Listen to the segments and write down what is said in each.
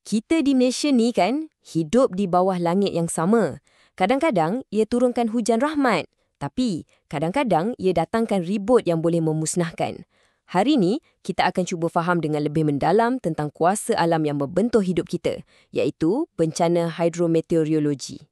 Kita di Malaysia ni kan, hidup di bawah langit yang sama. Kadang-kadang ia turunkan hujan rahmat, tapi kadang-kadang ia datangkan ribut yang boleh memusnahkan. Hari ni, kita akan cuba faham dengan lebih mendalam tentang kuasa alam yang membentuk hidup kita, iaitu bencana hidrometeorologi.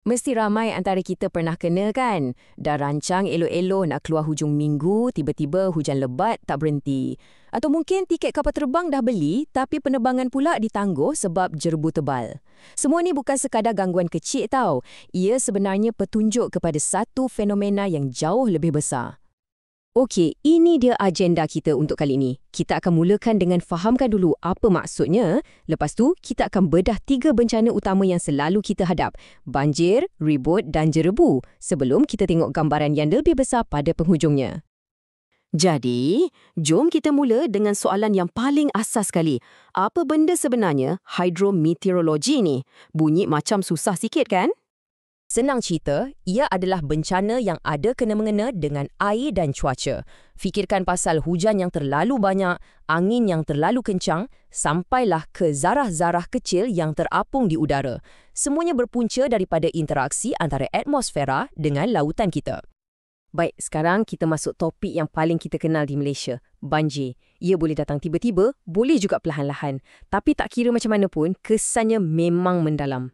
Mesti ramai antara kita pernah kena kan? Dah rancang elok-elok nak keluar hujung minggu, tiba-tiba hujan lebat tak berhenti. Atau mungkin tiket kapal terbang dah beli, tapi penerbangan pula ditangguh sebab jerebu tebal. Semua ni bukan sekadar gangguan kecil tau. Ia sebenarnya petunjuk kepada satu fenomena yang jauh lebih besar. Okey, ini dia agenda kita untuk kali ini. Kita akan mulakan dengan fahamkan dulu apa maksudnya. Lepas tu, kita akan bedah 3 bencana utama yang selalu kita hadap. Banjir, ribut dan jerebu. Sebelum kita tengok gambaran yang lebih besar pada penghujungnya. Jadi, jom kita mula dengan soalan yang paling asas sekali. Apa benda sebenarnya hidrometeorologi ni? Bunyi macam susah sikit kan? Senang cerita, ia adalah bencana yang ada kena-mengena dengan air dan cuaca. Fikirkan pasal hujan yang terlalu banyak, angin yang terlalu kencang, sampailah ke zarah-zarah kecil yang terapung di udara. Semuanya berpunca daripada interaksi antara atmosfera dengan lautan kita. Baik, sekarang kita masuk topik yang paling kita kenal di Malaysia, banjir. Ia boleh datang tiba-tiba, boleh juga perlahan-lahan. Tapi tak kira macam mana pun, kesannya memang mendalam.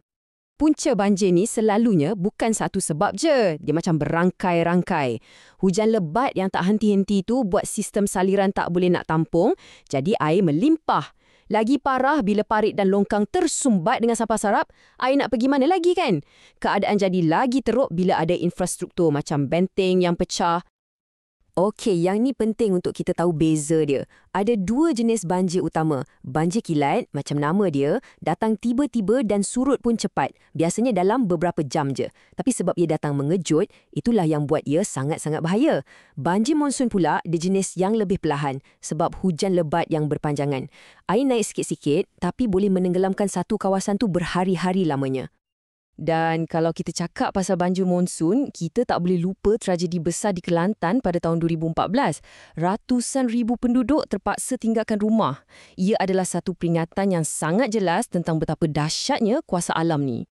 Punca banjir ni selalunya bukan satu sebab je. Dia macam berangkai-rangkai. Hujan lebat yang tak henti-henti tu buat sistem saliran tak boleh nak tampung, jadi air melimpah. Lagi parah bila parit dan longkang tersumbat dengan sampah sarap, air nak pergi mana lagi kan? Keadaan jadi lagi teruk bila ada infrastruktur macam benteng yang pecah. Okey, yang ni penting untuk kita tahu beza dia. Ada 2 jenis banjir utama. Banjir kilat, macam nama dia, datang tiba-tiba dan surut pun cepat. Biasanya dalam beberapa jam je. Tapi sebab ia datang mengejut, itulah yang buat ia sangat-sangat bahaya. Banjir monsun pula, dia jenis yang lebih perlahan sebab hujan lebat yang berpanjangan. Air naik sikit-sikit, tapi boleh menenggelamkan satu kawasan tu berhari-hari lamanya. Dan kalau kita cakap pasal banjir monsun, kita tak boleh lupa tragedi besar di Kelantan pada tahun 2014. Ratusan ribu penduduk terpaksa tinggalkan rumah. Ia adalah satu peringatan yang sangat jelas tentang betapa dahsyatnya kuasa alam ni.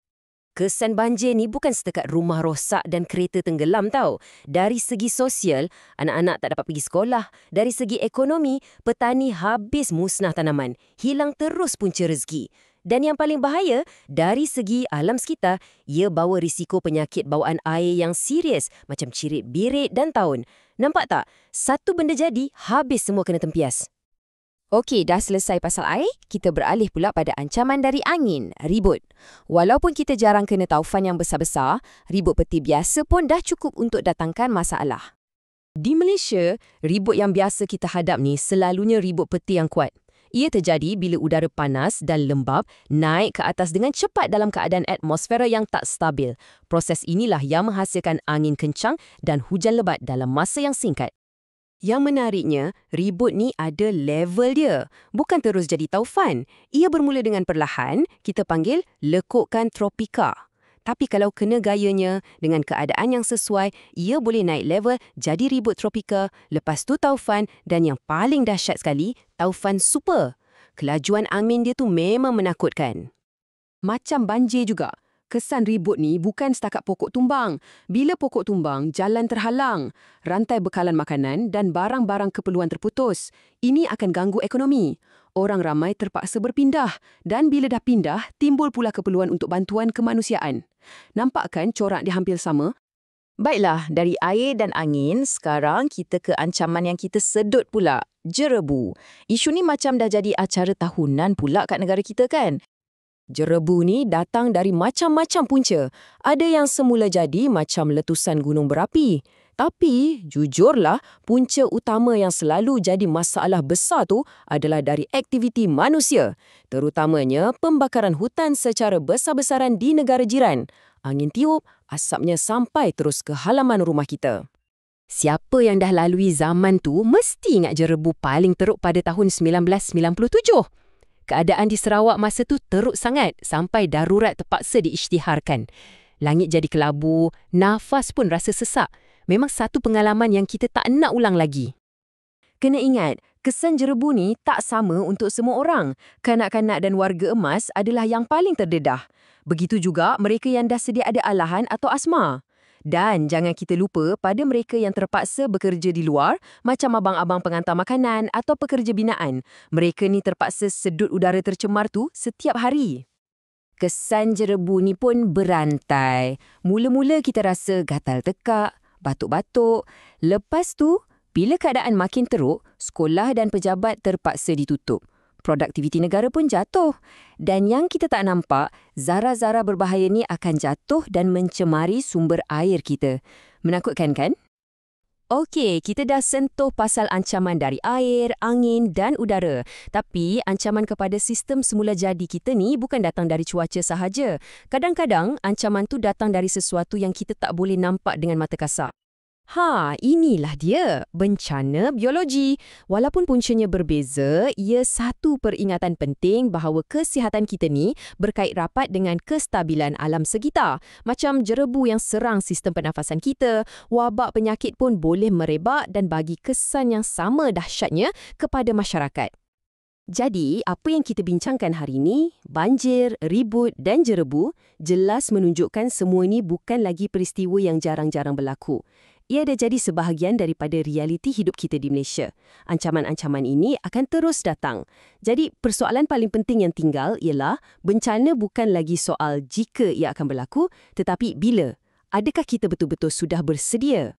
Kesan banjir ni bukan setakat rumah rosak dan kereta tenggelam tau. Dari segi sosial, anak-anak tak dapat pergi sekolah. Dari segi ekonomi, petani habis musnah tanaman. Hilang terus punca rezeki. Dan yang paling bahaya, dari segi alam sekitar, ia bawa risiko penyakit bawaan air yang serius macam cirit birit dan taun. Nampak tak? Satu benda jadi, habis semua kena tempias. Okey, dah selesai pasal air, kita beralih pula pada ancaman dari angin, ribut. Walaupun kita jarang kena taufan yang besar-besar, ribut peti biasa pun dah cukup untuk datangkan masalah. Di Malaysia, ribut yang biasa kita hadap ni selalunya ribut peti yang kuat. Ia terjadi bila udara panas dan lembap naik ke atas dengan cepat dalam keadaan atmosfera yang tak stabil. Proses inilah yang menghasilkan angin kencang dan hujan lebat dalam masa yang singkat. Yang menariknya, ribut ni ada level dia. Bukan terus jadi taufan. Ia bermula dengan perlahan, kita panggil lekukkan tropika. Tapi kalau kena gayanya, dengan keadaan yang sesuai, ia boleh naik level jadi ribut tropika, lepas tu taufan dan yang paling dahsyat sekali, taufan super. Kelajuan angin dia tu memang menakutkan. Macam banjir juga. Kesan ribut ni bukan setakat pokok tumbang. Bila pokok tumbang, jalan terhalang, rantai bekalan makanan dan barang-barang keperluan terputus. Ini akan ganggu ekonomi. Orang ramai terpaksa berpindah dan bila dah pindah, timbul pula keperluan untuk bantuan kemanusiaan. Nampak kan corak dia hampir sama? Baiklah, dari air dan angin, sekarang kita ke ancaman yang kita sedut pula, jerebu. Isu ni macam dah jadi acara tahunan pula kat negara kita kan? Jerebu ni datang dari macam-macam punca. Ada yang semula jadi macam letusan gunung berapi. Tapi, jujurlah, punca utama yang selalu jadi masalah besar tu adalah dari aktiviti manusia. Terutamanya pembakaran hutan secara besar-besaran di negara jiran. Angin tiup, asapnya sampai terus ke halaman rumah kita. Siapa yang dah lalui zaman tu mesti ingat jerebu paling teruk pada tahun 1997. Keadaan di Sarawak masa tu teruk sangat sampai darurat terpaksa diisytiharkan. Langit jadi kelabu, nafas pun rasa sesak. Memang satu pengalaman yang kita tak nak ulang lagi. Kena ingat, Kesan jerebu ni tak sama untuk semua orang. Kanak-kanak dan warga emas adalah yang paling terdedah. Begitu juga mereka yang dah sedia ada alahan atau asma. Dan jangan kita lupa pada mereka yang terpaksa bekerja di luar, macam abang-abang pengantar makanan atau pekerja binaan. Mereka ni terpaksa sedut udara tercemar tu setiap hari. Kesan jerebu ni pun berantai. Mula-mula kita rasa gatal tekak, batuk-batuk. Lepas tu, bila keadaan makin teruk, sekolah dan pejabat terpaksa ditutup. Produktiviti negara pun jatuh. Dan yang kita tak nampak, zarah-zarah berbahaya ni akan jatuh dan mencemari sumber air kita. Menakutkan kan? Okey, kita dah sentuh pasal ancaman dari air, angin dan udara. Tapi ancaman kepada sistem semula jadi kita ni bukan datang dari cuaca sahaja. Kadang-kadang ancaman tu datang dari sesuatu yang kita tak boleh nampak dengan mata kasar. Inilah dia, bencana biologi. Walaupun puncanya berbeza, ia satu peringatan penting bahawa kesihatan kita ni berkait rapat dengan kestabilan alam sekitar. Macam jerebu yang serang sistem pernafasan kita, wabak penyakit pun boleh merebak dan bagi kesan yang sama dahsyatnya kepada masyarakat. Jadi, apa yang kita bincangkan hari ini, banjir, ribut dan jerebu, jelas menunjukkan semua ini bukan lagi peristiwa yang jarang-jarang berlaku. Ia dah jadi sebahagian daripada realiti hidup kita di Malaysia. Ancaman-ancaman ini akan terus datang. Jadi, persoalan paling penting yang tinggal ialah bencana bukan lagi soal jika ia akan berlaku, tetapi bila. Adakah kita betul-betul sudah bersedia?